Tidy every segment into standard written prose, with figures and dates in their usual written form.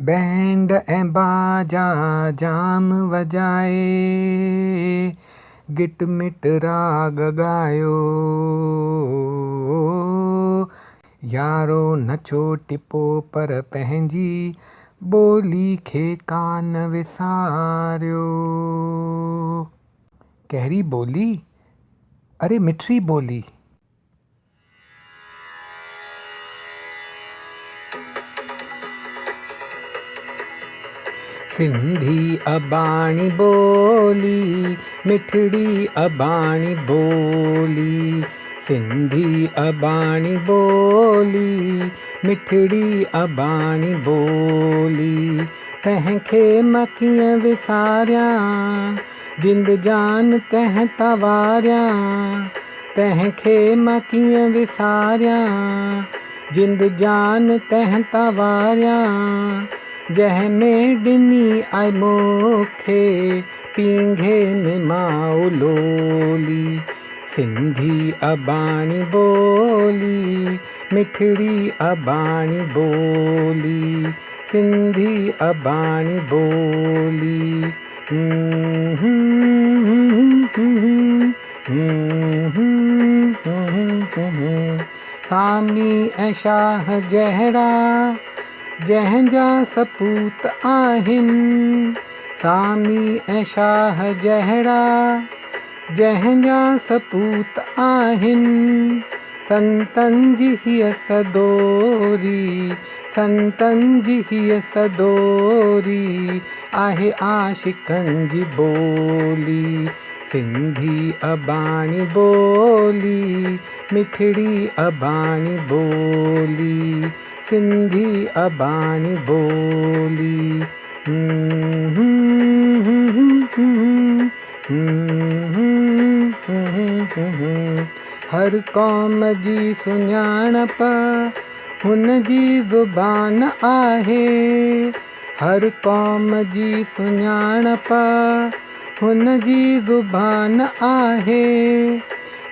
Band ऐं बाजा जाम वॼाए गिट मिट राग ॻायो। यारो नचो टिपो पर पंहिंजी ॿोली खे कान विसारियो। कहिड़ी ॿोली? अरे मिठड़ी ॿोली। सिंधी अबाणी ॿोली मिठड़ी अबाणी ॿोली। सिंधी अबाणी ॿोली मिठड़ी अबाणी ॿोली। तंहिंखे मां कीअं विसारियां जिंद जान तंहिं तवारियां। तंहिंखे मां कीअं विसारियां जिंद जान तंहिं तवारियां। जंहिंमें ॾिनी आई मूंखे पींघे में माउ लोली। सिंधी अबाणी ॿोली मिठड़ी अबाणी ॿोली। सिंधी अबाणी ॿोली। सामी ऐं शाह जहिड़ा जंहिंजा सपूत आहिनि। सामी ऐं शाह जहिड़ा जंहिंजा सपूत आहिनि। संतनि जी हीअ सदोरी संतनि जी हीअ सदोरी आहे आशिक़नि जी ॿोली। सिंधी अबाणी ॿोली मिठड़ी अबाणी ॿोली। सिंधी अबाणी ॿोली। हर क़ौम जी सुञाणप हुन जी ज़ुबान आहे। हर क़ौम जी सुञाणप हुन जी ज़ुबान आहे।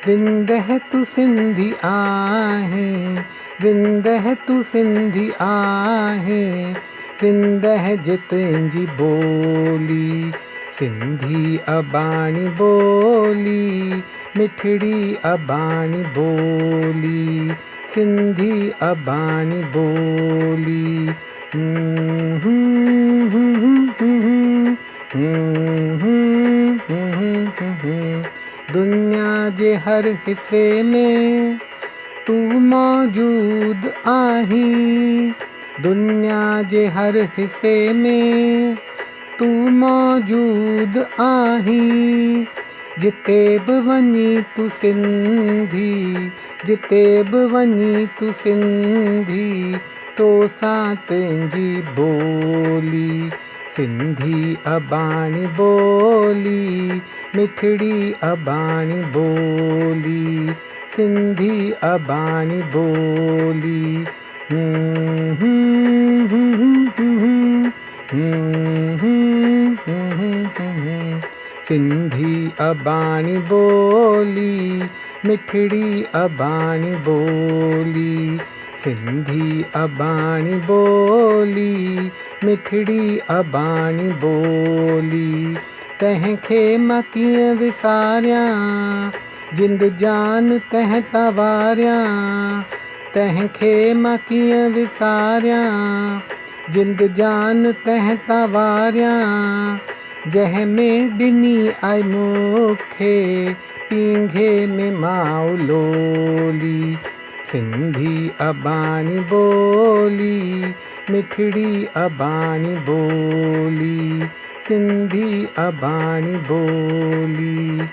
ज़िंदह तू सिंधी आहीं ज़िंदह तू सिंधी आहीं। ज़िंदह जे तुंहिंजी ॿोली। सिंधी अबाणी ॿोली मिठड़ी अबाणी ॿोली। सिंधी अबाणी ॿोली। दुनिया जे हर हिस्से में तू मौजूद आहीं। दुनिया जे हर हिस्से में तू मौजूद आहीं। जिते बि वञी तू सिंधी जिते बि वञी तू सिंधी तोसां तुंहिंजी ॿोली। सिंधी अबाणी ॿोली मिठड़ी अबाणी ॿोली। सिंधी अबाणी ॿोली। सिंधी अबाणी ॿोली मिठड़ी अबाणी ॿोली। सिंधी अबाणी ॿोली मिठड़ी अबाणी ॿोली। तंहिंखे मां कीअं विसारियां जिंद जान तंहिं तवारियां। तंहिंखे मां कीअं विसारियां जिंद जान तंहिं तवारियां। जंहिंमें ॾिनी आई मूंखे पींघे में माउ लोली। सिंधी अबाणी ॿोली मिठड़ी अबाणी ॿोली। सिंधी अबाणी ॿोली।